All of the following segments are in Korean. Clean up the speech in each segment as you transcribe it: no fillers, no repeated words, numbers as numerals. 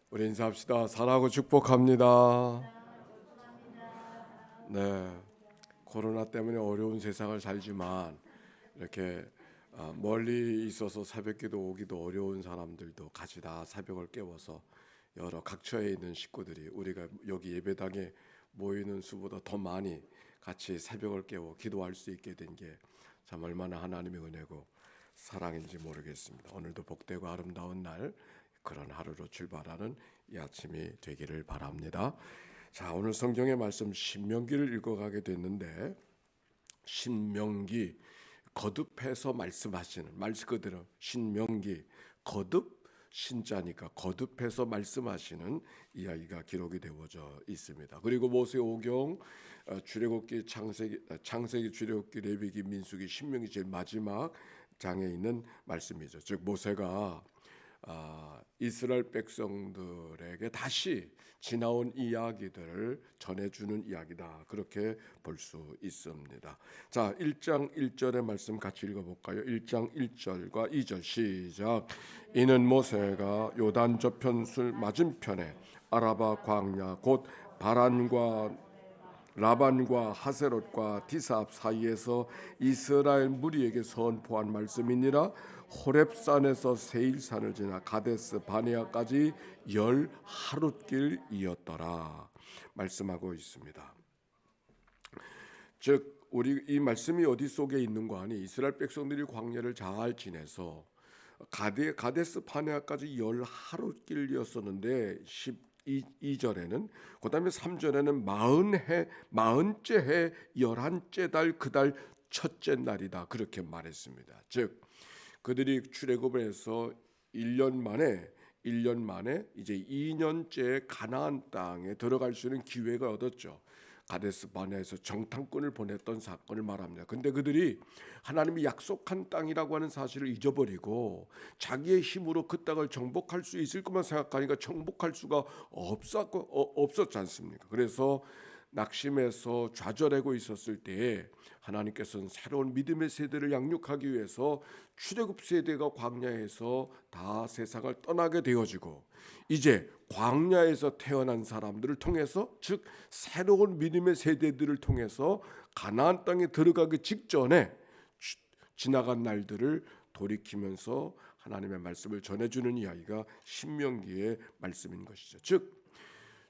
우리 인사합시다. 사랑하고 축복합니다. 네, 코로나 때문에 어려운 세상을 살지만 이렇게 멀리 있어서 새벽기도 오기도 어려운 사람들도 같이 다 새벽을 깨워서 여러 각처에 있는 식구들이 우리가 여기 예배당에 모이는 수보다 더 많이 같이 새벽을 깨워 기도할 수 있게 된 게 참 얼마나 하나님의 은혜고 사랑인지 모르겠습니다. 오늘도 복되고 아름다운 날 그런 하루로 출발하는 이 아침이 되기를 바랍니다. 자, 오늘 성경의 말씀 신명기를 읽어가게 됐는데 신명기 거듭해서 말씀하시는 말 그대로 신명기 거듭 신자니까 거듭해서 말씀하시는 이야기가 기록이 되어져 있습니다. 그리고 모세오경 출애굽기 창세기 출애굽기 레위기 민수기 신명기 제일 마지막 장에 있는 말씀이죠. 즉 모세가 이스라엘 백성들에게 다시 지나온 이야기들을 전해주는 이야기다. 그렇게 볼 수 있습니다. 자, 1장 1절의 말씀 같이 읽어볼까요? 1장 1절과 2절 시작. 이는 모세가 요단 저편 술 맞은편에 아라바 광야 곧 바란과 라반과 하세롯과 디삽 사이에서 이스라엘 무리에게 선포한 말씀이니라. 호렙산에서 세일산을 지나 가데스 바네아까지 10하룻길이었더라 말씀하고 있습니다. 즉 우리 이 말씀이 어디 속에 있는 거 아니? 이스라엘 백성들이 광야를 잘 지내서 가데스 바네아까지 10하룻길이었었는데 12절에는 그다음에 3절에는 40째 해 11째 달 그 달 첫째 날이다 그렇게 말했습니다. 즉 그들이 출애굽을 해서 1년 만에 이제 2년째 가나안 땅에 들어갈 수 있는 기회가 얻었죠. 가데스 바네아에서 정탐꾼을 보냈던 사건을 말합니다. 근데 그들이 하나님이 약속한 땅이라고 하는 사실을 잊어버리고 자기의 힘으로 그 땅을 정복할 수 있을 것만 생각하니까 정복할 수가 없었지 않습니까? 그래서 낙심해서 좌절하고 있었을 때에 하나님께서는 새로운 믿음의 세대를 양육하기 위해서 출애굽 세대가 광야에서 다 세상을 떠나게 되어지고 이제 광야에서 태어난 사람들을 통해서 즉 새로운 믿음의 세대들을 통해서 가나안 땅에 들어가기 직전에 지나간 날들을 돌이키면서 하나님의 말씀을 전해주는 이야기가 신명기의 말씀인 것이죠. 즉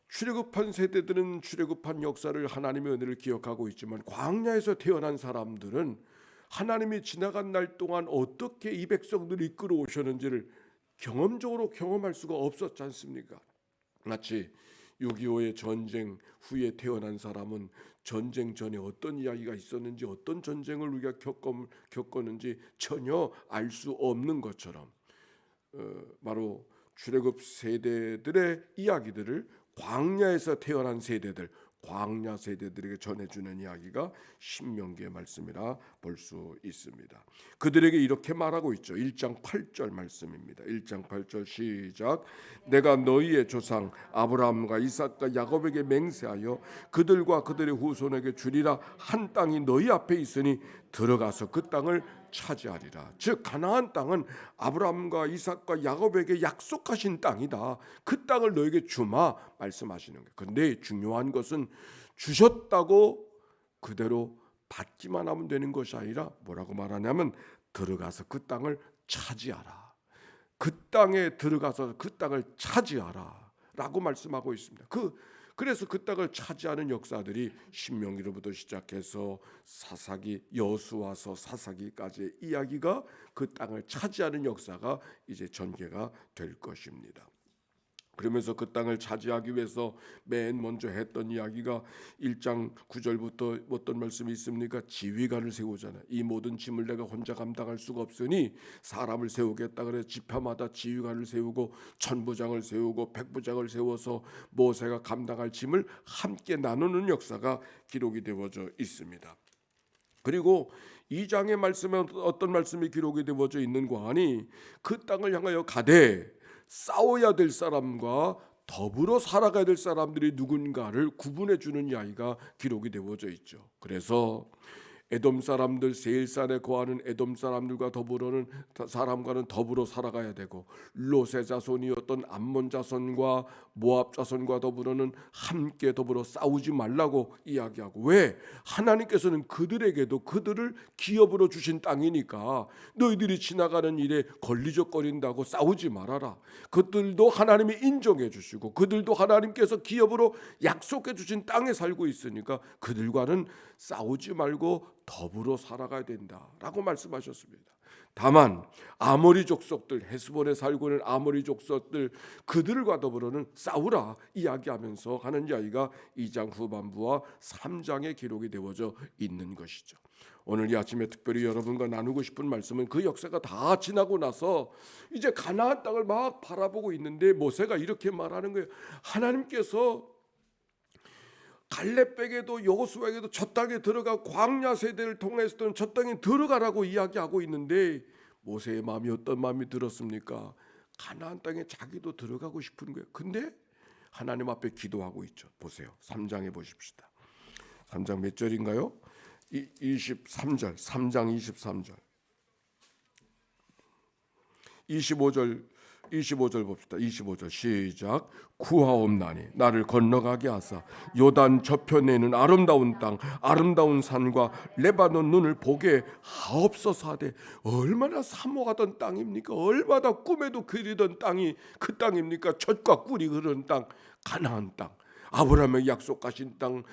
출애굽한 세대들은 출애굽한 역사를 하나님의 은혜를 기억하고 있지만 광야에서 태어난 사람들은 하나님이 지나간 날 동안 어떻게 이 백성들을 이끌어 오셨는지를 경험적으로 경험할 수가 없었지 않습니까? 마치 6.25의 전쟁 후에 태어난 사람은 전쟁 전에 어떤 이야기가 있었는지 어떤 전쟁을 우리가 겪었는지 전혀 알 수 없는 것처럼 바로 출애굽 세대들의 이야기들을 광야에서 태어난 세대들, 광야 세대들에게 전해주는 이야기가 신명기의 말씀이라 볼 수 있습니다. 그들에게 이렇게 말하고 있죠. 1장 8절 말씀입니다. 1장 8절 시작. 내가 너희의 조상 아브라함과 이삭과 야곱에게 맹세하여 그들과 그들의 후손에게 주리라 한 땅이 너희 앞에 있으니 들어가서 그 땅을 차지하리라. 즉 가나안 땅은 아브라함과 이삭과 야곱에게 약속하신 땅이다. 그 땅을 너에게 주마 말씀하시는 거예요. 그런데 중요한 것은 주셨다고 그대로 받기만 하면 되는 것이 아니라 뭐라고 말하냐면 들어가서 그 땅을 차지하라. 그 땅에 들어가서 그 땅을 차지하라 라고 말씀하고 있습니다. 그래서 그 땅을 차지하는 역사들이 신명기로부터 시작해서 사사기, 여수와서 사사기까지의 이야기가 그 땅을 차지하는 역사가 이제 전개가 될 것입니다. 그러면서 그 땅을 차지하기 위해서 맨 먼저 했던 이야기가 1장 9절부터 어떤 말씀이 있습니까? 지휘관을 세우잖아요. 이 모든 짐을 내가 혼자 감당할 수가 없으니 사람을 세우겠다 그래서 지파마다 지휘관을 세우고 천부장을 세우고 백부장을 세워서 모세가 감당할 짐을 함께 나누는 역사가 기록이 되어져 있습니다. 그리고 2장의 말씀에 어떤 말씀이 기록이 되어져 있는가 하니 그 땅을 향하여 가되 싸워야 될 사람과 더불어 살아가야 될 사람들이 누군가를 구분해 주는 이야기가 기록이 되어져 있죠. 그래서 에돔 사람들, 세일산에 거하는 에돔 사람들과 사람과는 더불어 살아가야 되고, 롯의 자손이었던 암몬 자손과 모압 자손과 더불어는 함께 더불어 싸우지 말라고 이야기하고, 왜? 하나님께서는 그들에게도 그들을 기업으로 주신 땅이니까 너희들이 지나가는 일에 걸리적거린다고 싸우지 말아라. 그들도 하나님이 인정해 주시고 그들도 하나님께서 기업으로 약속해 주신 땅에 살고 있으니까 그들과는 싸우지 말고 더불어 살아가야 된다라고 말씀하셨습니다. 다만 아모리 족속들, 헤스본에 살고 있는 아모리 족속들, 그들과 더불어는 싸우라 이야기하면서 하는 이야기가 2장 후반부와 3장에 기록이 되어져 있는 것이죠. 오늘 이 아침에 특별히 여러분과 나누고 싶은 말씀은, 그 역사가 다 지나고 나서 이제 가나안 땅을 막 바라보고 있는데 모세가 이렇게 말하는 거예요. 하나님께서 갈렙에게도 여호수아에게도 저 땅에 들어가 광야 세대를 통해서든 저 땅에 들어가라고 이야기하고 있는데, 모세의 마음이 어떤 마음이 들었습니까? 가나안 땅에 자기도 들어가고 싶은 거예요. 근데 하나님 앞에 기도하고 있죠. 보세요. 3장에 보십시다. 3장 몇 절인가요? 23절. 3장 23절. 25절 봅시다. 25절 시작. 구하옵나니 나를 건너가게 하사 요단 저편에 있는 아름다운 땅, 아름다운 산과 레바논 눈을 보게 하옵소서 하되, 얼마나 사모하던 땅입니까? 얼마나 꿈에도 그리던 땅이 그 땅입니까? 젖과 꿀이 흐르는 땅, 가나안 땅, 아브라함에게 약속하신 땅,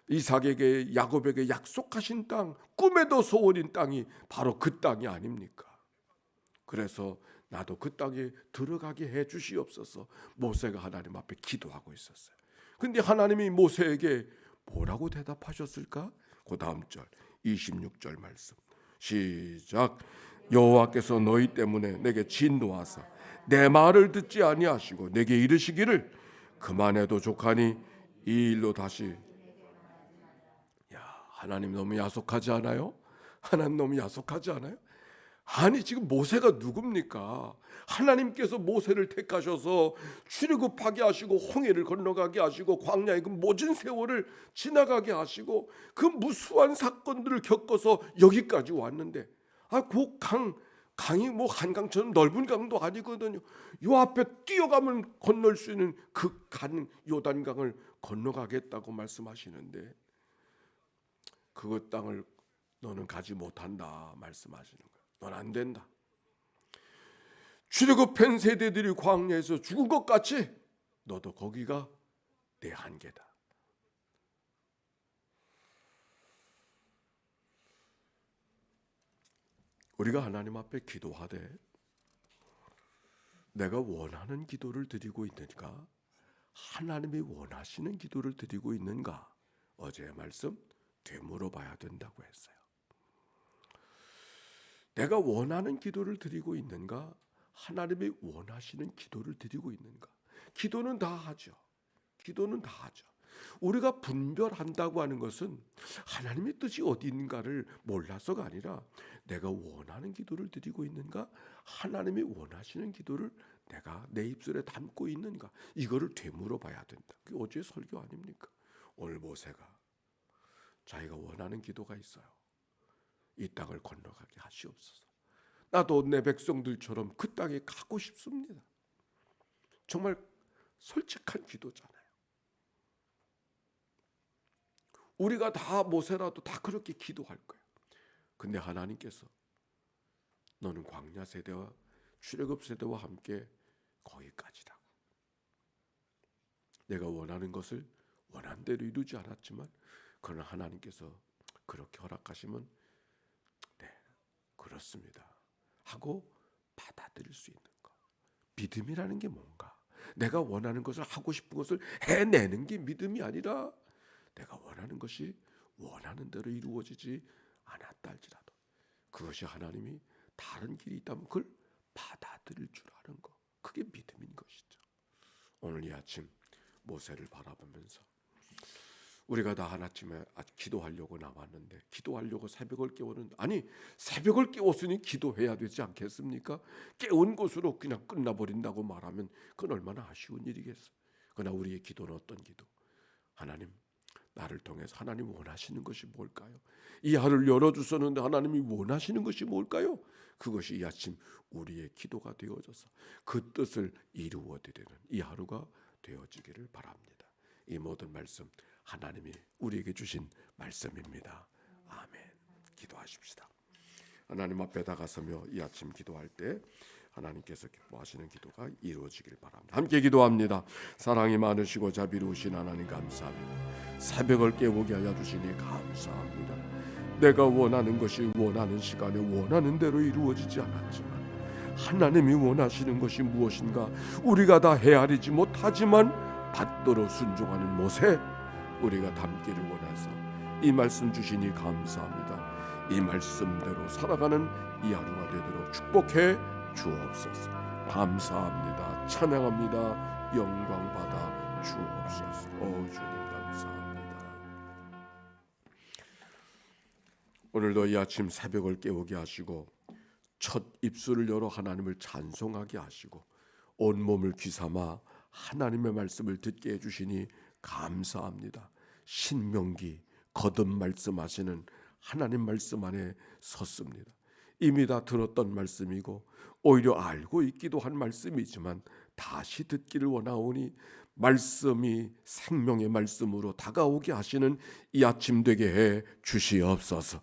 이삭에게 야곱에게 약속하신 땅, 꿈에도 소원인 땅이 바로 그 땅이 아닙니까? 그래서 나도 그 땅에 들어가게 해 주시옵소서. 모세가 하나님 앞에 기도하고 있었어요. 근데 하나님이 모세에게 뭐라고 대답하셨을까? 그 다음 절 26절 말씀 시작. 여호와께서 너희 때문에 내게 진노하사 내 말을 듣지 아니하시고 내게 이르시기를 그만해도 족하니 이 일로 다시. 하나님 너무 야속하지 않아요? 하나님 너무 야속하지 않아요? 아니 지금 모세가 누굽니까? 하나님께서 모세를 택하셔서 출애굽하게 하시고 홍해를 건너가게 하시고 광야의 그 모진 세월을 지나가게 하시고 그 무수한 사건들을 겪어서 여기까지 왔는데, 그 강이 뭐 한강처럼 넓은 강도 아니거든요. 요 앞에 뛰어가면 건널 수 있는 그 강 요단강을 건너가겠다고 말씀하시는데, 그 땅을 너는 가지 못한다 말씀하시는 거예요. 넌 안 된다. 출애굽한 세대들이 광야에서 죽은 것 같이 너도 거기가 내 한계다. 우리가 하나님 앞에 기도하되 내가 원하는 기도를 드리고 있는가? 하나님이 원하시는 기도를 드리고 있는가? 어제의 말씀 되물어봐야 된다고 했어요. 내가 원하는 기도를 드리고 있는가? 하나님이 원하시는 기도를 드리고 있는가? 기도는 다 하죠. 기도는 다 하죠. 우리가 분별한다고 하는 것은 하나님의 뜻이 어디 있는가를 몰라서가 아니라, 내가 원하는 기도를 드리고 있는가? 하나님이 원하시는 기도를 내가 내 입술에 담고 있는가? 이거를 되물어봐야 된다. 그게 어제의 설교 아닙니까? 오늘 모세가 자기가 원하는 기도가 있어요. 이 땅을 건너가게 하시옵소서. 나도 내 백성들처럼 그 땅에 가고 싶습니다. 정말 솔직한 기도잖아요. 우리가 다 모세라도 다 그렇게 기도할 거예요. 근데 하나님께서 너는 광야 세대와 출애굽 세대와 함께 거기까지라고. 내가 원하는 것을 원한 대로 이루지 않았지만 그러나 하나님께서 그렇게 허락하시면 네, 그렇습니다 하고 받아들일 수 있는 것. 믿음이라는 게 뭔가? 내가 원하는 것을, 하고 싶은 것을 해내는 게 믿음이 아니라, 내가 원하는 것이 원하는 대로 이루어지지 않았다 할지라도 그것이 하나님이 다른 길이 있다면 그걸 받아들일 줄 아는 것, 그게 믿음인 것이죠. 오늘 이 아침 모세를 바라보면서 우리가 다 하나쯤에 기도하려고 나왔는데, 기도하려고 새벽을 깨우는, 아니 새벽을 깨웠으니 기도해야 되지 않겠습니까? 깨운 것으로 그냥 끝나버린다고 말하면 그건 얼마나 아쉬운 일이겠어요. 그러나 우리의 기도는 어떤 기도? 하나님, 나를 통해서 하나님 원하시는 것이 뭘까요? 이 하루를 열어주셨는데 하나님이 원하시는 것이 뭘까요? 그것이 이 아침 우리의 기도가 되어져서 그 뜻을 이루어드리는 이 하루가 되어지기를 바랍니다. 이 모든 말씀 하나님이 우리에게 주신 말씀입니다. 아멘. 기도하십시다. 하나님 앞에 다가서며 이 아침 기도할 때 하나님께서 기뻐하시는 기도가 이루어지길 바랍니다. 함께 기도합니다. 사랑이 많으시고 자비로우신 하나님 감사합니다. 새벽을 깨우게 하여 주시니 감사합니다. 내가 원하는 것이 원하는 시간에 원하는 대로 이루어지지 않았지만 하나님이 원하시는 것이 무엇인가 우리가 다 헤아리지 못하지만 받도록 순종하는 못에 우리가 담기를 원해서 이 말씀 주시니 감사합니다. 이 말씀대로 살아가는 이 하루가 되도록 축복해 주옵소서. 감사합니다. 찬양합니다. 영광 받아 주옵소서. 주님 감사합니다. 오늘도 이 아침 새벽을 깨우게 하시고 첫 입술을 열어 하나님을 찬송하게 하시고 온 몸을 귀삼아 하나님의 말씀을 듣게 해주시니 감사합니다. 신명기 거듭 말씀하시는 하나님 말씀 안에 섰습니다. 이미 다 들었던 말씀이고 오히려 알고 있기도 한 말씀이지만 다시 듣기를 원하오니 말씀이 생명의 말씀으로 다가오게 하시는 이 아침 되게 해 주시옵소서.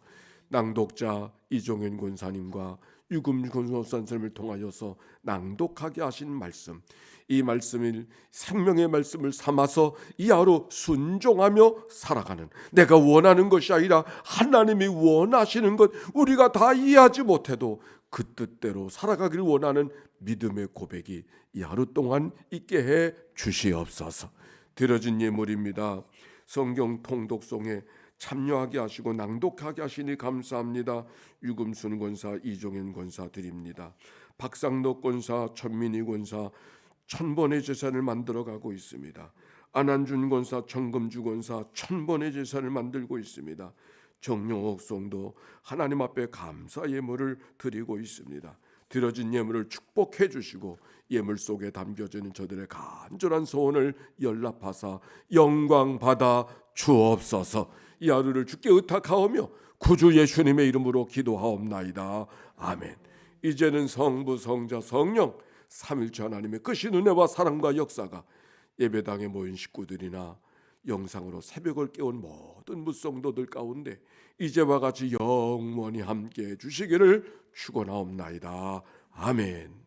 낭독자 이종현 권사님과 유금 권사님을 통하여서 낭독하게 하신 말씀, 이 말씀을 생명의 말씀을 삼아서 이 하루 순종하며 살아가는 내가 원하는 것이 아니라 하나님이 원하시는 것 우리가 다 이해하지 못해도 그 뜻대로 살아가기를 원하는 믿음의 고백이 이 하루 동안 있게 해 주시옵소서. 드려진 예물입니다. 성경 통독송에 참여하게 하시고 낭독하게 하시니 감사합니다. 유금순 권사, 이종현 권사 드립니다. 박상덕 권사, 천민희 권사 천번의 제사를 만들어가고 있습니다. 안한준 권사, 정금주 권사 천번의 제사를 만들고 있습니다. 정용옥 성도 하나님 앞에 감사 예물을 드리고 있습니다. 드려진 예물을 축복해 주시고 예물 속에 담겨지는 저들의 간절한 소원을 연락하사 영광 받아 주옵소서. 이 하루를 주께 의탁하오며 구주 예수님의 이름으로 기도하옵나이다. 아멘. 이제는 성부 성자 성령 삼일체 하나님의 크신 은혜와 사랑과 역사가 예배당에 모인 식구들이나 영상으로 새벽을 깨운 모든 묻성도들 가운데 이제와 같이 영원히 함께해 주시기를 축원하옵나이다. 아멘.